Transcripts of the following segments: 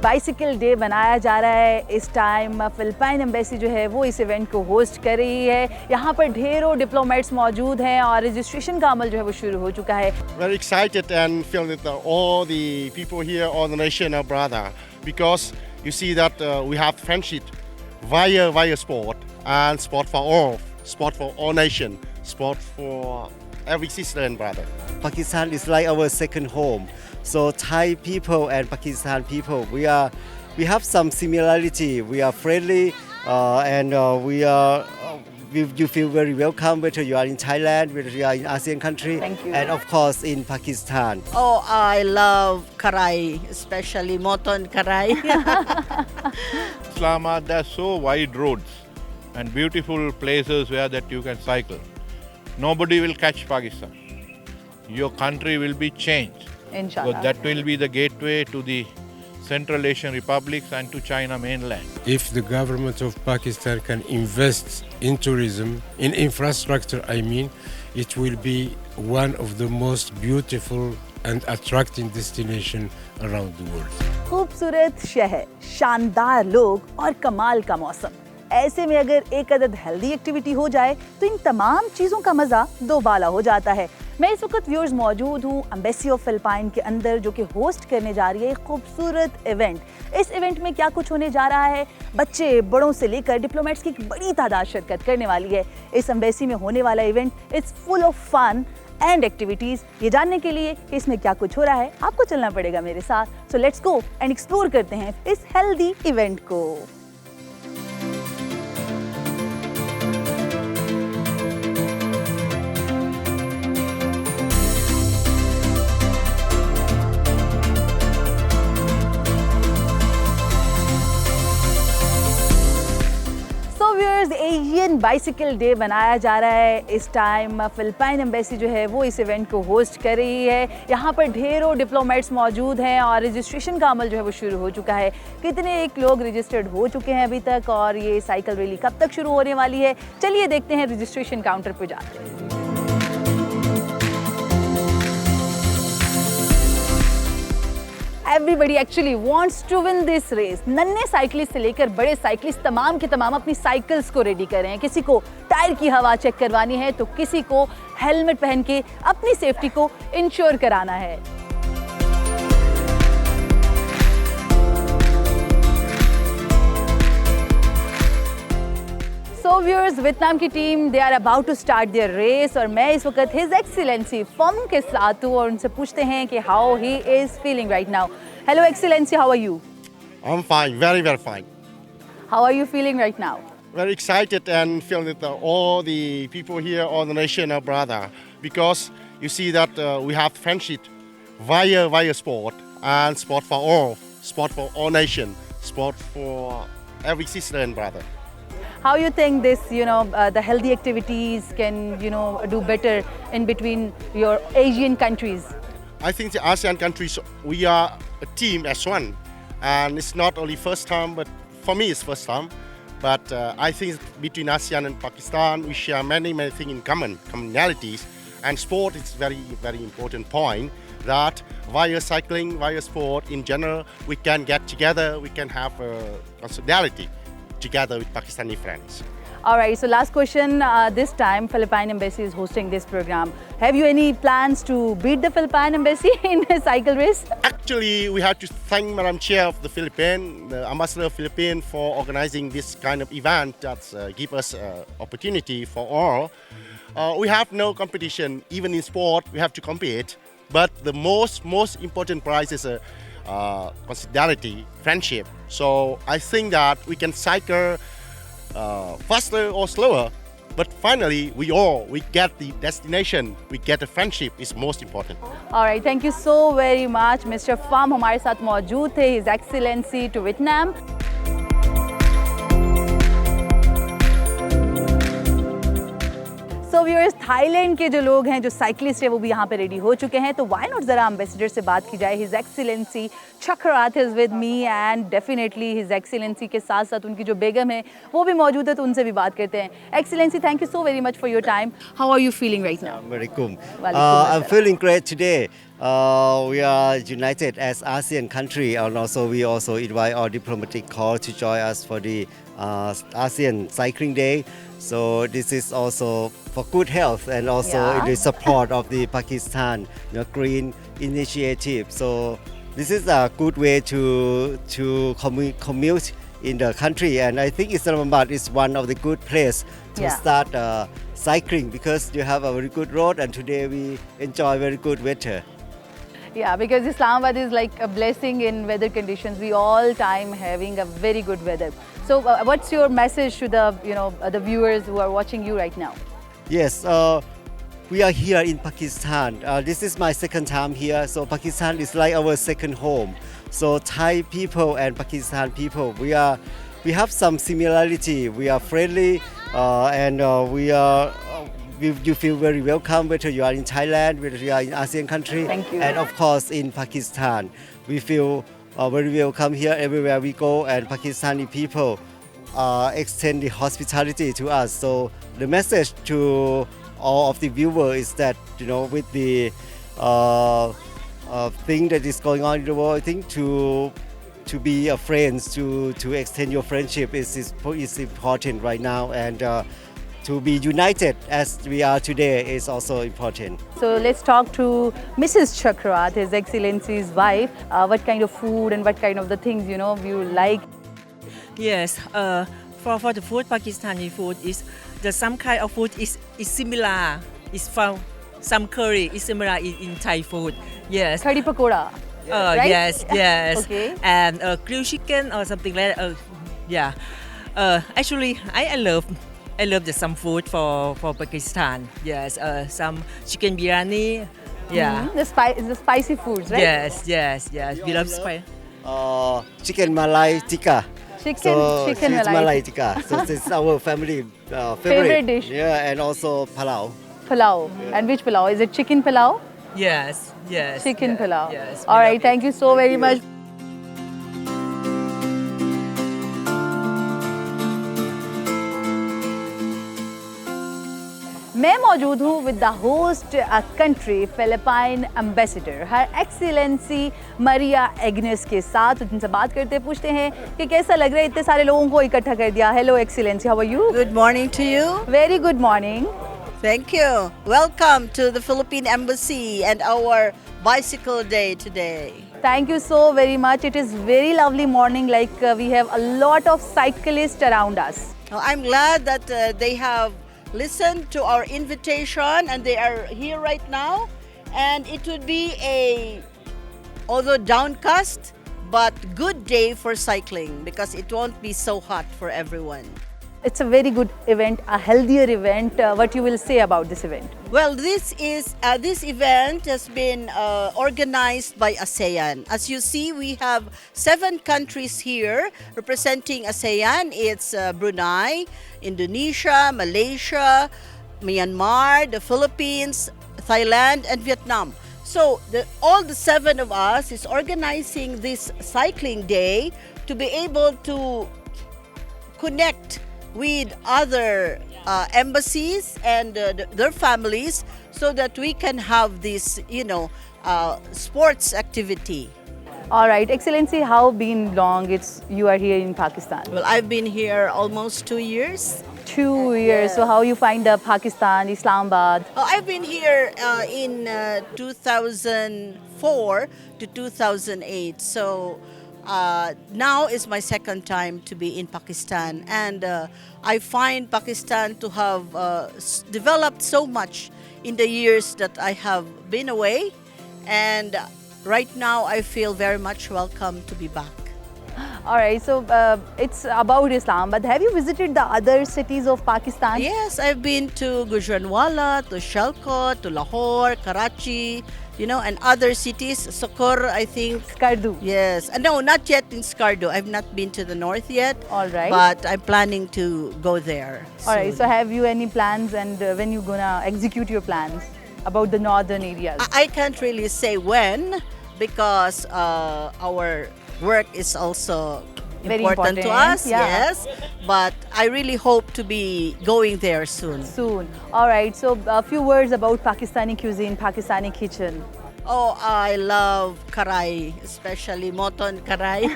Bicycle day बनाया जा रहा है। इस टाइम फिलिपाइन एम्बेसी जो है वो इस इवेंट को होस्ट कर रही है। यहाँ पर ढेरों डिप्लोमेट्स मौजूद हैं और रजिस्ट्रेशन का अमल जो है वो शुरू हो चुका है। Very excited and feel that all the people here, all the nation are brother, because you see that we have friendship via sport, and sport for all nation, sport for every sister and brother. Pakistan is like our second home. So Thai people and Pakistan people, we have some similarity. We are friendly, and you feel very welcome whether you are in Thailand, whether you are in ASEAN country, Thank you. and of course in Pakistan. Oh, I love Karai, especially Moton Karai. Islamabad, there are so wide roads and beautiful places where that you can cycle. Nobody will catch Pakistan. Your country will be changed. इंशाल्लाह। Because that will be the gateway to the Central Asian republics and to China mainland. If the government of Pakistan can invest in tourism, in infrastructure, it will be one of the most beautiful and attracting destination around the world. खूबसूरत शहर, शानदार लोग और कमाल का मौसम, ऐसे में अगर एक अदद हेल्दी एक्टिविटी हो जाए तो इन तमाम चीज़ों का मज़ा दोबाला हो जाता है। मैं इस वक्त व्यूअर्स मौजूद हूँ एम्बेसी ऑफ फिलिपाइन के अंदर, जो कि होस्ट करने जा रही है एक खूबसूरत इवेंट। इस इवेंट में क्या कुछ होने जा रहा है, बच्चे बड़ों से लेकर डिप्लोमेट्स की एक बड़ी तादाद शिरकत करने वाली है। इस एम्बेसी में होने वाला event it's full of fun and activities. ये जानने के लिए कि इसमें क्या कुछ हो रहा है आपको चलना पड़ेगा मेरे साथ। So let's go and explore करते हैं इस हेल्दी इवेंट को। एशियन बाइसिकल डे बनाया जा रहा है। इस टाइम फिलिपाइन एम्बेसी जो है वो इस इवेंट को होस्ट कर रही है। यहाँ पर ढेरों डिप्लोमेट्स मौजूद हैं और रजिस्ट्रेशन का अमल जो है वो शुरू हो चुका है। कितने एक लोग रजिस्टर्ड हो चुके हैं अभी तक, और ये साइकिल रैली कब तक शुरू होने वाली है, चलिए देखते हैं रजिस्ट्रेशन काउंटर पर जाते हैं। Everybody actually wants to win this race. नन्हे साइकिलिस्ट से लेकर बड़े साइकिलिस्ट तमाम के तमाम अपनी साइकिल्स को रेडी कर रहे हैं। किसी को टायर की हवा चेक करवानी है तो किसी को हेलमेट पहन के अपनी सेफ्टी को इंश्योर कराना है। So viewers, वियतनाम की team they are about to start their race और मैं इस वक्त His Excellency फम के साथ हूँ और उनसे पूछते हैं कि how he is feeling right now. Hello Excellency, how are you? I'm fine, very fine. How are you feeling right now? Very excited and feel that all the people here, all the nation are brother, because you see that we have friendship via sport, and sport for all nation, sport for every sister and brother. How you think this, the healthy activities can, do better in between your Asian countries? I think the ASEAN countries, we are a team as one, and it's not only first time, but for me it's first time. But I think between ASEAN and Pakistan, we share many things in commonalities, and sport is very important point. That via cycling, via sport in general, we can get together, we can have solidarity together with Pakistani friends. All right, so last question. This time, Philippine Embassy is hosting this program. Have you any plans to beat the Philippine Embassy in a cycle race? Actually, we have to thank Madam Chair of the Philippines, the Ambassador of Philippines, for organizing this kind of event that give us opportunity for all. We have no competition, even in sport, we have to compete. But the most important prize is solidarity, friendship. So I think that we can cycle faster or slower, but finally we get the destination, we get a friendship is most important. All right, thank you so very much. Mr. Pham हमारे साथ मौजूद थे, His Excellency to Vietnam. So viewers, Thailand के जो लोग हैं, जो cyclist हैं, वो भी यहाँ पे रेडी हो चुके हैं। तो व्हाई नॉट ज़रा एम्बेसडर से बात की जाए। हिज एक्सीलेंसी चक्ररात is with me and definitely his excellency के साथ साथ उनकी जो बेगम है वो भी मौजूद है, तो उनसे भी बात करते हैं। Excellency, thank you so very much for your time. How are you feeling right now? Assalamualaikum. I'm feeling great today. We are united as ASEAN country, and also we also invite our diplomatic corps to join us for the ASEAN Cycling Day. So this is also for good health and also Yeah. in the support of the Pakistan Green Initiative. So this is a good way to commute in the country, and I think Islamabad is one of the good place to Yeah. start cycling because you have a very good road, and today we enjoy very good weather. Yeah, because Islamabad is like a blessing in weather conditions. We all time having a very good weather. So, what's your message to the viewers who are watching you right now? Yes, we are here in Pakistan. This is my second time here, so Pakistan is like our second home. So Thai people and Pakistan people, we have some similarity. We are friendly, and you feel very welcome whether you are in Thailand, whether you are in ASEAN country, Thank you. and of course in Pakistan. We feel very welcome here everywhere we go, and Pakistani people extend the hospitality to us. So the message to all of the viewers is that with the thing that is going on in the world, I think to be a friends, to extend your friendship is important right now, and to be united as we are today is also important. So let's talk to Mrs. Chakrat, His Excellency's wife. What kind of food and what kind of the things you like? Yes, for the food, Pakistani food is some kind of food is similar. It's from some curry is similar in Thai food. Yes. Kadi pakoda. Right? Yes. Okay. And grilled chicken or something like that. Yeah. Actually, I love some food for Pakistan. Yes. Some chicken biryani. Yeah. The spicy foods, right? Yes. We love spice. Chicken Malay tikka. Chicken It's Malay Malay tikka. So this is our family Favorite dish. Yeah, and also palau. Palau. And which palau? Is it chicken palau? Yes. Chicken palau. Yes. All right. Thank you so very much. मैं मौजूद हूँ with the host country Philippine ambassador her excellency Maria Agnes के साथ उनसे बात करते पूछते हैं कि कैसा लग रहा है इतने सारे लोगों को इकट्ठा कर दिया. Hello excellency, how are you? Good morning to you. Very good morning. Thank you. Welcome to the Philippine Embassy and our bicycle day today. Thank you so very much. It is very lovely morning. Like we have a lot of cyclists around us. I'm glad that they have listened to our invitation and they are here right now. And it would be although downcast, but good day for cycling because it won't be so hot for everyone. It's a very good event, a healthier event. What you will say about this event? Well, this event has been organized by ASEAN. As you see, we have 7 countries here representing ASEAN. It's Brunei, Indonesia, Malaysia, Myanmar, the Philippines, Thailand, and Vietnam. So all the 7 of us is organizing this cycling day to be able to connect with other embassies and their families so that we can have this, sports activity. All right, Excellency, how been long you are here in Pakistan? Well, I've been here almost 2 years. 2 years. So how you find Pakistan, Islamabad? I've been here in 2004 to 2008. So now is my second time to be in Pakistan, and I find Pakistan to have developed so much in the years that I have been away, and right now I feel very much welcome to be back. All right, so it's about Islam, but have you visited the other cities of Pakistan? Yes, I've been to Gujranwala, to Sialkot, to Lahore, Karachi, and other cities. Sokor, I think. Skardu. Yes. No, not yet in Skardu. I've not been to the north yet. All right. But I'm planning to go there. All right, soon. so have you any plans, and when you gonna execute your plans about the northern areas? I can't really say when because our work is also Very important to important, us. yeah. Yes. But I really hope to be going there soon. Soon. All right, so a few words about Pakistani cuisine, Pakistani kitchen. Oh, I love karai, especially moton karai.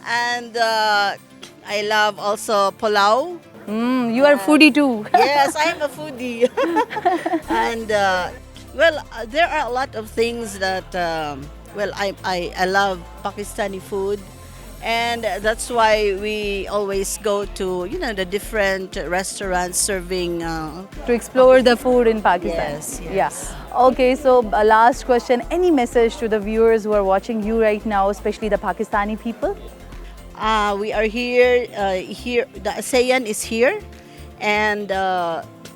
And I love also pulao. You are foodie too. Yes, I'm a foodie. And there are a lot of things that I love Pakistani food, and that's why we always go to the different restaurants serving. To explore the food in Pakistan. Yes, yes. Yeah. Okay, so last question. Any message to the viewers who are watching you right now, especially the Pakistani people? We are here. Here, the ASEAN is here, and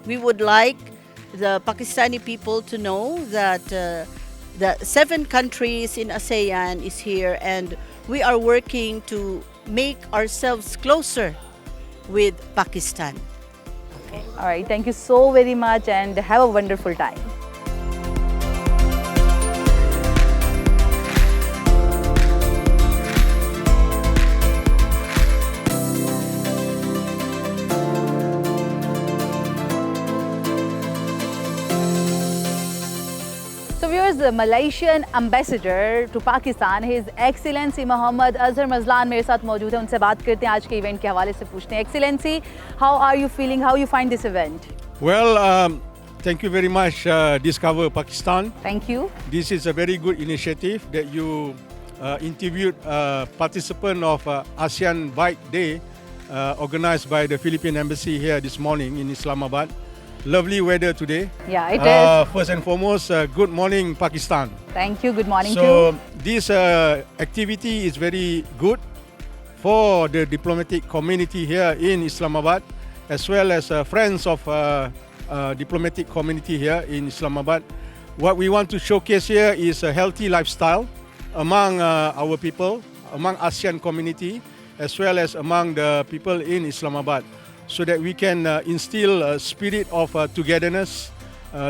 we would like the Pakistani people to know that the 7 countries in ASEAN is here, and we are working to make ourselves closer with Pakistan. All right, thank you so very much and have a wonderful time. So viewers, the Malaysian ambassador to Pakistan, His Excellency Mohammad Azhar Mazlan मेरे साथ मौजूद है. उनसे बात करते हैं आज के इवेंट के हवाले से पूछते हैं. Excellency, how are you feeling? How you find this event? Well, thank you very much, Discover Pakistan. Thank you. This is a very good initiative that you interviewed a participant of ASEAN Bike Day organized by the Philippine Embassy here this morning in Islamabad. Lovely weather today. Yeah, it is. First and foremost, good morning, Pakistan. Thank you. Good morning So, too. this activity is very good for the diplomatic community here in Islamabad, as well as friends of diplomatic community here in Islamabad. What we want to showcase here is a healthy lifestyle among our people, among ASEAN community, as well as among the people in Islamabad, so that we can instill a spirit of togetherness,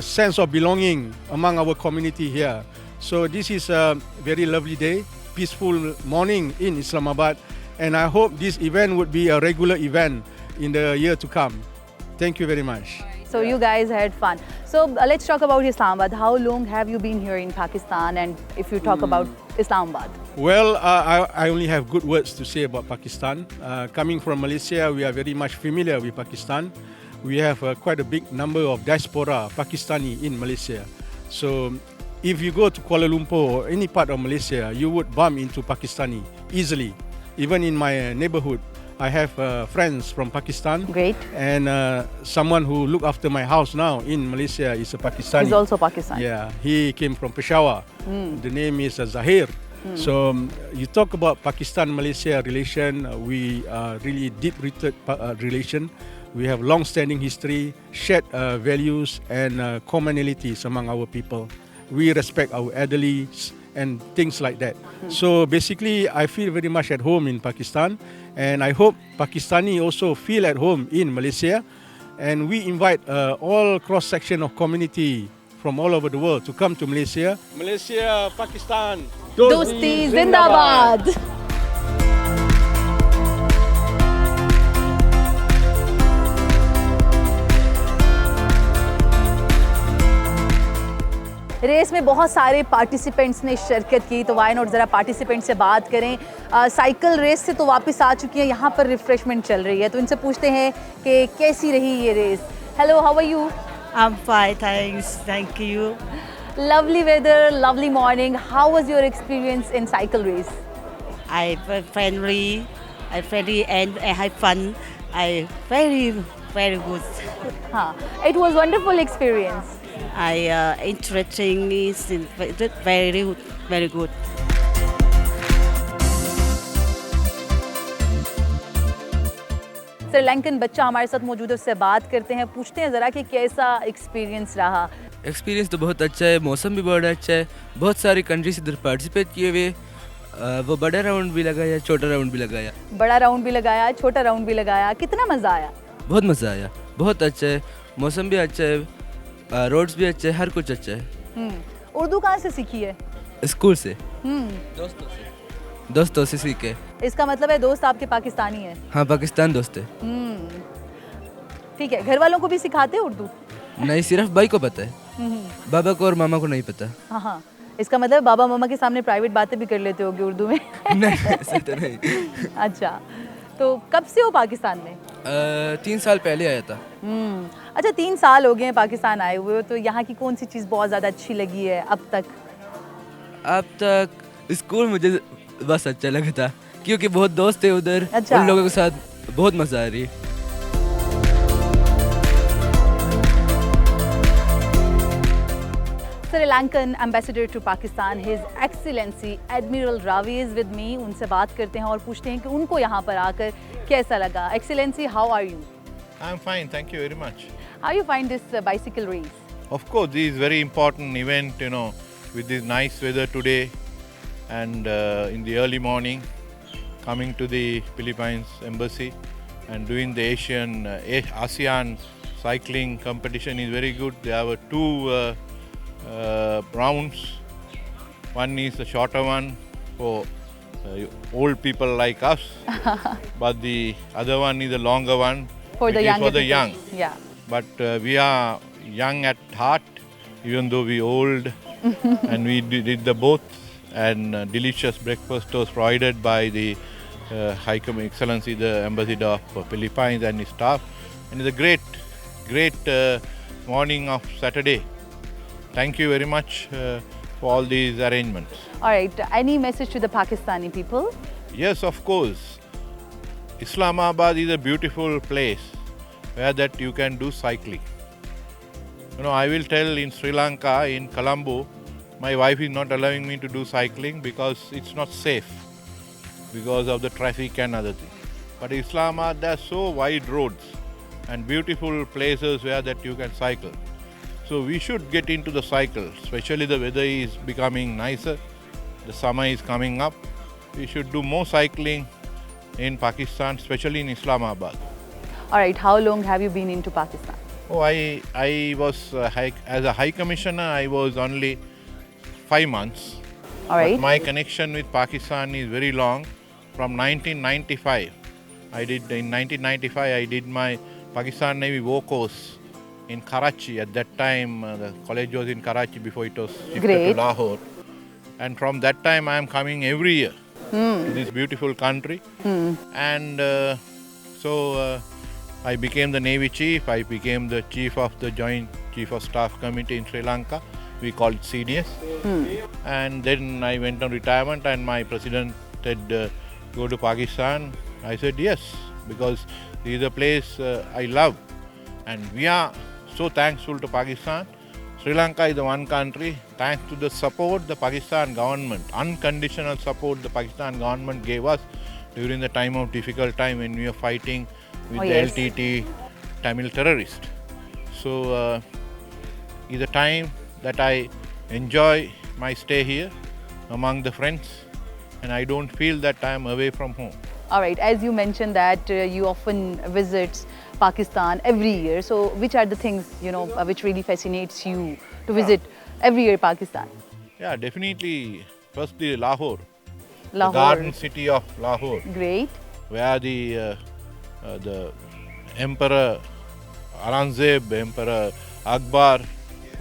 sense of belonging among our community here. So this is a very lovely day, peaceful morning in Islamabad, and I hope this event would be a regular event in the year to come. Thank you very much. So you guys had fun. So let's talk about Islamabad. How long have you been here in Pakistan? And if you talk about Islamabad. Well, I only have good words to say about Pakistan. Coming from Malaysia, we are very much familiar with Pakistan. We have quite a big number of diaspora Pakistani in Malaysia. So if you go to Kuala Lumpur or any part of Malaysia, you would bump into Pakistani easily. Even in my neighborhood, I have friends from Pakistan. Great. And someone who look after my house now in Malaysia is a Pakistani. He's also Pakistani. Yeah, he came from Peshawar. The name is Zahir. So you talk about Pakistan-Malaysia relation, we are really deep-rooted relation. We have long-standing history, shared values and commonalities among our people. We respect our elderly and things like that. So basically, I feel very much at home in Pakistan, and I hope Pakistani also feel at home in Malaysia. And we invite all cross-section of community from all over the world to come to Malaysia. Malaysia, Pakistan, Dosti Zindabad. Race में बहुत सारे participants ने शिरकत की, तो why not ज़रा participant से बात करें. साइकिल रेस से तो वापस आ चुकी हैं, यहाँ पर रिफ्रेशमेंट चल रही है, तो इनसे पूछते हैं कि कैसी रही ये race. Hello, how are you? I'm fine, thanks. Thank you. Lovely weather, lovely morning. How was your experience in cycle race? I friendly, and I have fun. I very good. It was wonderful experience. I interesting is very good. Sri Lankan बच्चा हमारे साथ मौजूद है, उससे बात करते हैं, पूछते हैं ज़रा कि कैसा एक्सपीरियंस रहा. एक्सपीरियंस तो बहुत अच्छा है, मौसम भी बहुत अच्छा है, बहुत सारी कंट्रीज इधर पार्टिसिपेट किए हुए. वो बड़ा राउंड भी लगाया, छोटा राउंड भी लगाया. बड़ा राउंड भी लगाया, छोटा राउंड भी लगाया. कितना मज़ा आया? बहुत मज़ा आया, बहुत अच्छा है, मौसम भी अच्छा है, रोड्स भी अच्छे है, हर कुछ अच्छा है. उर्दू कहाँ से सीखी है? स्कूल से, दोस्तों से सीखे. इसका मतलब है दोस्त आपके पाकिस्तानी है? हाँ, पाकिस्तान दोस्त है. ठीक है. घर वालों को भी सिखाते हैं उर्दू? नहीं, सिर्फ भाई को पता है. बाबा को और मामा को नहीं पता। हाँ हाँ, इसका मतलब बाबा मामा के सामने प्राइवेट बातें भी कर लेते होगे उर्दू में। नहीं ऐसा तो नहीं। अच्छा, तो कब से हो पाकिस्तान में? 3 साल पहले आया था। अच्छा, 3 साल हो गए हैं पाकिस्तान आए हुए हो, तो यहाँ की कौन सी चीज़ बहुत ज़्यादा अच्छी लगी है अब तक? अब तक स्कूल मुझे बस अच्छा लगा था, क्योंकि बहुत दोस्त थे उधर। अच्छा। उन लोगों के साथ बहुत मज़ा आ रही है। Sri Lankan ambassador to Pakistan, His Excellency Admiral Ravi is with me. उनसे बात करते हैं और पूछते हैं कि उनको यहाँ पर आकर कैसा लगा. Excellency, how are you? I'm fine, thank you very much. How you find this bicycle race? Of course, this is very important event, with this nice weather today and in the early morning, coming to the Philippines embassy and doing the ASEAN cycling competition is very good. There are 2 rounds. One is the shorter one for old people like us, but the other one is the longer one For the which is younger for the people. young. Yeah. But we are young at heart, even though we old, and we did the both. And delicious breakfast was provided by the High Excellency, the Ambassador of Philippines and his staff. And it's a great morning of Saturday. Thank you very much for all these arrangements. All right. Any message to the Pakistani people? Yes, of course. Islamabad is a beautiful place where that you can do cycling. I will tell in Sri Lanka, in Colombo, my wife is not allowing me to do cycling because it's not safe because of the traffic and other things. But Islamabad, there are so wide roads and beautiful places where that you can cycle. So we should get into the cycle, especially the weather is becoming nicer, the summer is coming up. We should do more cycling in Pakistan, especially in Islamabad. All right. How long have you been into Pakistan? Oh, I was as a High Commissioner, I was only 5 months. All right. But my connection with Pakistan is very long. From 1995, in 1995 I did my Pakistan Navy War Course in Karachi. At that time, the college was in Karachi before it was shifted Great. to Lahore. And from that time, I am coming every year to this beautiful country. And so I became the Navy Chief. I became the Chief of the Joint Chief of Staff Committee in Sri Lanka. We call it CDS. And then I went on retirement and my president said, go to Pakistan. I said yes, because this is a place I love. And we are so thankful to Pakistan. Sri Lanka is the one country, thanks to the support the Pakistan government, unconditional support the Pakistan government gave us during the time of difficult time when we were fighting with the yes. LTT Tamil terrorists. So it's a time that I enjoy my stay here among the friends, and I don't feel that I am away from home. All right. As you mentioned that you often visit Pakistan every year. So which are the things, which really fascinates you to visit every year Pakistan? Yeah, definitely. Firstly, Lahore. Lahore. The garden city of Lahore, Great. where the Emperor Aurangzeb, Emperor Akbar,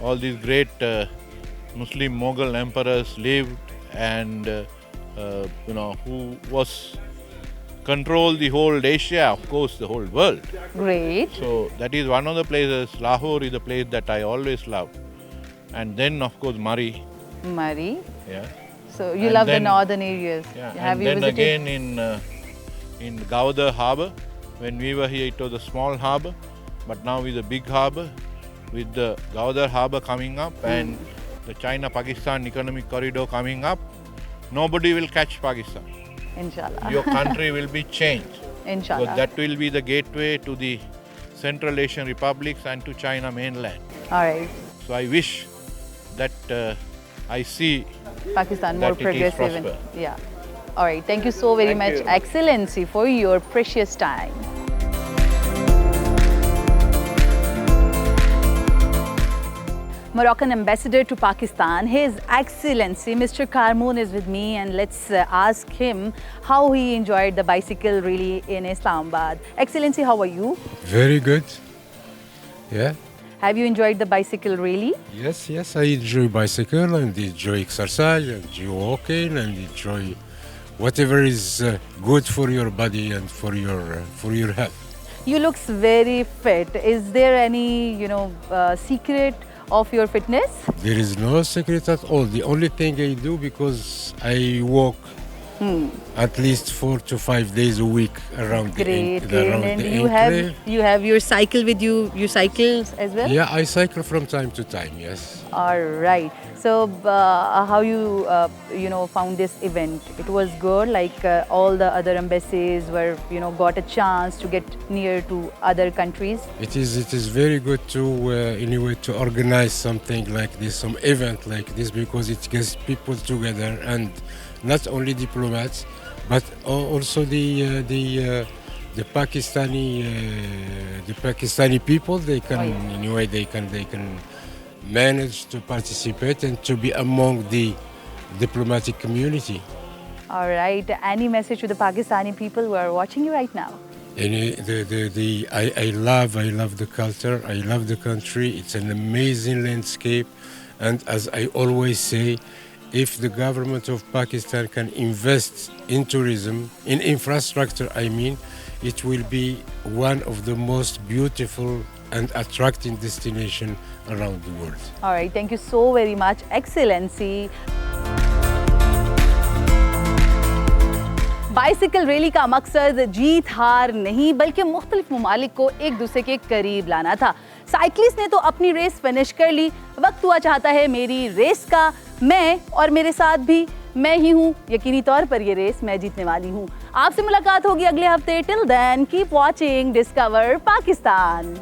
all these great Muslim Mughal emperors lived, and who was control the whole Asia, of course, the whole world. Great. So that is one of the places. Lahore is the place that I always love, and then of course Murree. Murree. Yeah. So you And love the then- northern areas. Yeah, Have and you then visited? again in Gauda Harbour. When we were here, it was a small harbour, but now with a big harbour, with the Gauda Harbour coming up and the China-Pakistan economic corridor coming up, nobody will catch Pakistan. Inshallah. Your country will be changed. Inshallah. Because that will be the gateway to the Central Asian republics and to China mainland. All right. So I wish that I see Pakistan that more it is progressive. prosper. Yeah. All right. Thank you so very Thank much, you. Excellency, for your precious time. Moroccan ambassador to Pakistan, His Excellency Mr. Karmoon is with me, and let's ask him how he enjoyed the bicycle rally in Islamabad. Excellency, how are you? Very good. Yeah. Have you enjoyed the bicycle rally? Yes, I enjoy bicycle and enjoy exercise and enjoy walking and enjoy whatever is good for your body and for your health. You looks very fit. Is there any, secret of your fitness? There is no secret at all. The only thing I do, because I walk at least 4 to 5 days a week around Great. around And the you have your cycle with you. You cycle as well? Yeah, I cycle from time to time. Yes. All right. So, how you found this event? It was good. Like all the other embassies were got a chance to get near to other countries. It is very good to anyway to organize something like this, some event like this, because it gets people together, and not only diplomats, but also the Pakistani people. They can anyway they can manage to participate and to be among the diplomatic community. All right. Any message to the Pakistani people who are watching you right now? I love the culture. I love the country. It's an amazing landscape, and as I always say, if the government of Pakistan can invest in tourism, in infrastructure, I mean, it will be one of the most beautiful and attracting destination around the world. All right. Thank you so very much, Excellency. Bicycle rally का मकसद जीत हार नहीं बल्कि मुख्तलिफ ममालिक को एक दूसरे के करीब लाना था। साइक्लिस्ट ने तो अपनी रेस फिनिश कर ली, वक्त हुआ चाहता है मेरी रेस का। मैं और मेरे साथ भी मैं ही हूँ, यकीनी तौर पर ये रेस मैं जीतने वाली हूँ। आपसे मुलाकात होगी अगले हफ्ते। Till then keep watching discover Pakistan.